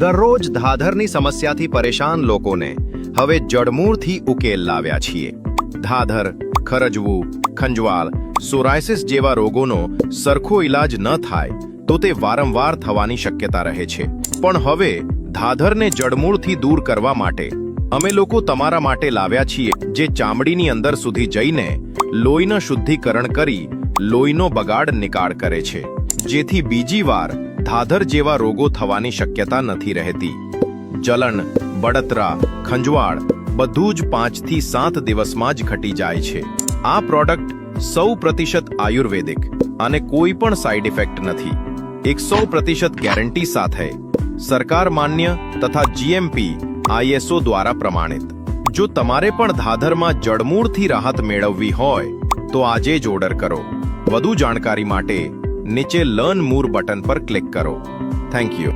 દરરોજ ધાધરની સમસ્યાથી પરેશાન લોકોને હવે જડમૂળથી ઉકેલ લાવ્યા છીએ. ધાધર, ખરજવું, ખંજવાળ, સોરાયસિસ જેવા રોગોનો સરખો ઈલાજ ન થાય તો તે વારંવાર થવાની શક્યતા રહે છે. પણ હવે ધાધરને જડમૂળથી દૂર કરવા માટે અમે લોકો તમારા માટે લાવ્યા છીએ જે ચામડીની અંદર સુધી જઈને લોહીનું શુદ્ધિકરણ કરી લોહીનો બગાડ નિકાળ કરે છે, જેથી બીજી વાર ધાધર જેવા રોગો થવાની શક્યતા નથી રહેતી. જલન, બળતરા, ખંજવાળ બધું જ 5 થી 7 દિવસમાં જ ઘટી જાય છે. આ પ્રોડક્ટ 100% આયુર્વેદિક અને કોઈ પણ સાઇડ ઇફેક્ટ નથી. 100% ગેરંટી સાથે સરકાર માન્ય તથા જીએમપી ISO દ્વારા પ્રમાણિત. જો તમારે પણ ધાધરમાં જડમૂળથી રાહત મેળવવી હોય તો આજે જ ઓર્ડર કરો. વધુ જાણકારી માટે નીચે લર્ન મોર બટન પર ક્લિક કરો. Thank you.